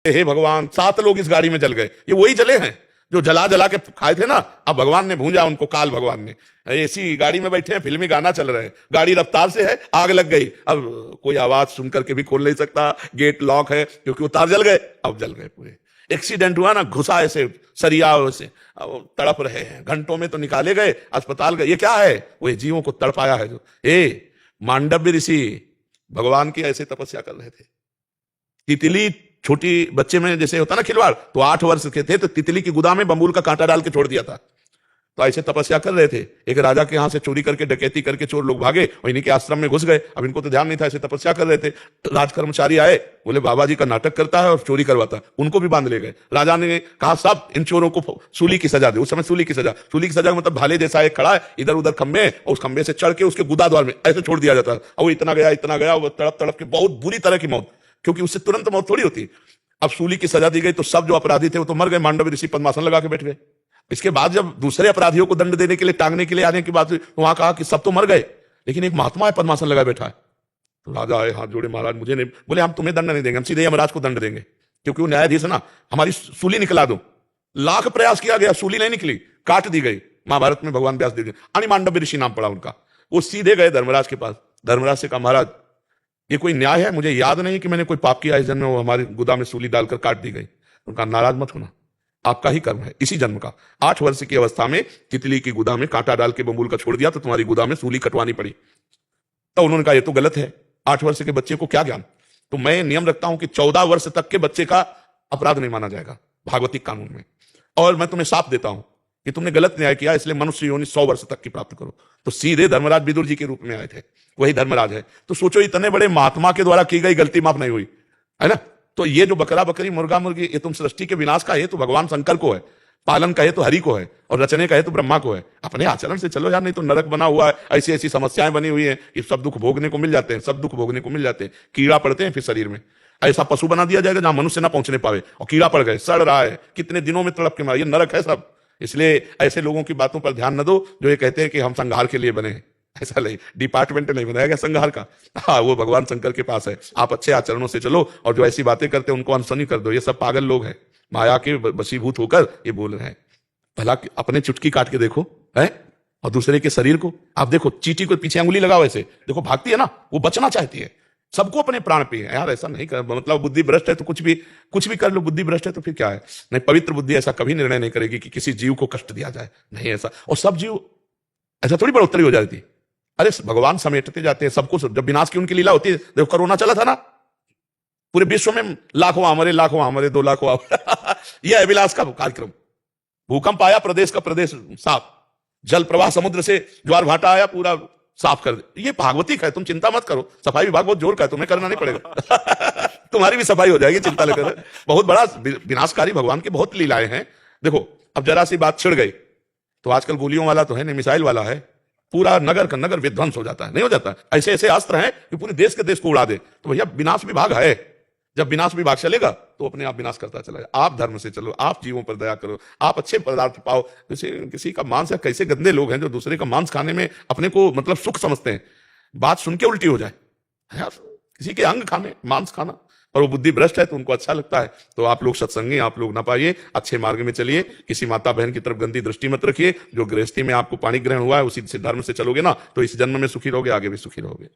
हे भगवान 7 लोग इस गाड़ी में जल गए। ये वही जले हैं जो जला जला के खाए थे ना, अब भगवान ने भूंजा उनको, काल भगवान ने। ऐसी गाड़ी में बैठे हैं, फिल्मी गाना चल रहे हैं, गाड़ी रफ्तार से है, आग लग गई, अब कोई आवाज सुन करके भी खोल नहीं सकता, गेट लॉक है क्योंकि वो तार जल गए, अब जल गए पूरे। एक्सीडेंट हुआ ना, घुसा ऐसे सरिया से, तड़प रहे हैं, घंटों में तो निकाले गए, अस्पताल गए। ये क्या है? वो जीवों को तड़पाया है जो। मांडव्य ऋषि भगवान की ऐसे तपस्या कर रहे थे। तितली छोटी बच्चे में जैसे होता ना खिलवाड़, तो 8 वर्ष के थे तो तितली की गुदा में बबूल का कांटा डाल के छोड़ दिया था। तो ऐसे तपस्या कर रहे थे। एक राजा के यहां से चोरी करके, डकैती करके चोर लोग भागे और इन्हीं के आश्रम में घुस गए। अब इनको तो ध्यान नहीं था, ऐसे तपस्या कर रहे थे। राज कर्मचारी आए, बोले बाबा जी का नाटक करता है और चोरी करवाता है, उनको भी बांध ले गए। राजा ने कहा सब इन चोरों को सूली की सजा दे। उस समय सूली की सजा का मतलब भाले जैसा एक खड़ा है, इधर उधर खंबे, और उस खंबे से चढ़ के उसके गुदा द्वार में ऐसे छोड़ दिया जाता है। और वो इतना गया, वो तड़प तड़प के बहुत बुरी तरह की मौत, क्योंकि उससे तुरंत मौत थोड़ी होती। अब सूली की सजा दी गई तो सब जो अपराधी थे वो तो मर गए। मांडव्य ऋषि पद्मासन लगा के बैठ गए। इसके बाद जब दूसरे अपराधियों को दंड देने के लिए, टांगने के लिए आने की बात हुई, तो वहां कहा कि सब तो मर गए, लेकिन एक महात्मा है पद्मासन लगा बैठा है। तो राजा आए, हाथ जोड़े, महाराज मुझे नहीं, बोले हम तुम्हें दंड नहीं देंगे, हम सीधे यमराज को दंड देंगे, क्योंकि वो न्यायाधीश है ना, हमारी सूली निकला दो। लाख प्रयास किया गया, सूली नहीं निकली, काट दी गई। महाभारत में भगवान व्यास देव, अनि मांडव्य ऋषि नाम पड़ा उनका। वो सीधे गए धर्मराज के पास। धर्मराज से कहा महाराज ये कोई न्याय है? मुझे याद नहीं कि मैंने कोई पाप किया इस जन्म में, वो हमारी गुदा में सूली डालकर काट दी गई। उनका नाराज मत होना, आपका ही कर्म है इसी जन्म का। 8 वर्ष की अवस्था में तितली की गुदा में कांटा डाल के बबूल का छोड़ दिया तो तुम्हारी गुदा में सूली कटवानी पड़ी। तो उन्होंने कहा ये तो गलत है, 8 वर्ष के बच्चे को क्या ज्ञान। तो मैं नियम रखता हूं कि 14 वर्ष तक के बच्चे का अपराध नहीं माना जाएगा भागवतिक कानून में। और मैं तुम्हें साफ देता हूं कि तुमने गलत न्याय किया, इसलिए मनुष्य योनि 100 वर्ष तक की प्राप्त करो। तो सीधे धर्मराज विदुर जी के रूप में आए थे, वही धर्मराज है। तो सोचो इतने बड़े महात्मा के द्वारा की गई गलती माफ नहीं हुई, है ना। तो ये जो बकरा बकरी, मुर्गा मुर्गी, ये तुम सृष्टि के विनाश का हेतु भगवान शंकर को है, पालन का हेतु हरि को है, और रचने का हेतु ब्रह्मा को है। अपने आचरण से चलो यार, नहीं तो नरक बना हुआ है, ऐसी ऐसी समस्याएं बनी हुई हैं कि सब दुख भोगने को मिल जाते हैं, सब दुख भोगने को मिल जाते हैं, कीड़ा पड़ते हैं फिर शरीर में। ऐसा पशु बना दिया जाएगा जहां मनुष्य ना पहुंचने पावे, और कीड़ा पड़ गए, सड़ रहा है, कितने दिनों में तड़प के मारे, ये नरक है सब। इसलिए ऐसे लोगों की बातों पर ध्यान न दो जो ये कहते हैं कि हम संहार के लिए बने हैं। ऐसा नहीं, डिपार्टमेंट नहीं बनाया गया संहार का, हाँ वो भगवान शंकर के पास है। आप अच्छे आचरणों से चलो, और जो ऐसी बातें करते हैं उनको अनसुनी कर दो। ये सब पागल लोग हैं, माया के वशीभूत होकर ये बोल रहे हैं। भला अपने चुटकी काट के देखो है, और दूसरे के शरीर को आप देखो, चींटी को पीछे अंगुली लगाओ ऐसे देखो, भागती है ना, वो बचना चाहती है। सबको अपने प्राण पे है यार, ऐसा नहीं कर, मतलब बुद्धि भ्रष्ट है तो कुछ भी कर लो, बुद्धि भ्रष्ट है तो फिर क्या है। नहीं, पवित्र बुद्धि ऐसा कभी निर्णय नहीं करेगी कि किसी जीव को कष्ट दिया जाए, नहीं ऐसा। और सब जीव ऐसा थोड़ी बढ़ोतरी हो जाती, अरे भगवान समेटते जाते हैं सबको। जब विनाश की उनकी लीला होती है, देखो कोरोना चला था ना, पूरे विश्व में लाखों हमारे 2 लाख हुआ यह है विलास का कार्यक्रम। भूकंप आया, प्रदेश का प्रदेश साफ, जल प्रवाह समुद्र से ज्वार भाटा आया, पूरा साफ कर दे। ये भागवतिक है, तुम चिंता मत करो। सफाई विभाग बहुत जोर का है, तुम्हें करना नहीं पड़ेगा तुम्हारी भी सफाई हो जाएगी, चिंता लेकर। बहुत बड़ा विनाशकारी भगवान की बहुत लीलाएं हैं। देखो अब जरा सी बात छिड़ गई तो आजकल गोलियों वाला तो है नहीं, मिसाइल वाला है, पूरा नगर का नगर विध्वंस हो जाता है, नहीं हो जाता। ऐसे ऐसे अस्त्र हैं कि पूरे देश के देश को उड़ा दे। तो भैया विनाश विभाग है, जब विनाश विभाग चलेगा तो अपने आप विनाश करता चला जाए। आप धर्म से चलो, आप जीवों पर दया करो, आप अच्छे पदार्थ पाओ। किसी का मांस, या कैसे गंदे लोग हैं जो दूसरे का मांस खाने में अपने को मतलब सुख समझते हैं, बात सुन के उल्टी हो जाए यार। किसी के अंग खाने, मांस खाना, और वो बुद्धि भ्रष्ट है तो उनको अच्छा लगता है। तो आप लोग सत्संगी, आप लोग ना पाइए, अच्छे मार्ग में चलिए, किसी माता बहन की तरफ गंदी दृष्टि मत रखिए। जो गृहस्थी में आपको पानी ग्रहण हुआ है उसी से धर्म से चलोगे ना, तो इस जन्म में सुखी रहोगे, आगे भी सुखी रहोगे।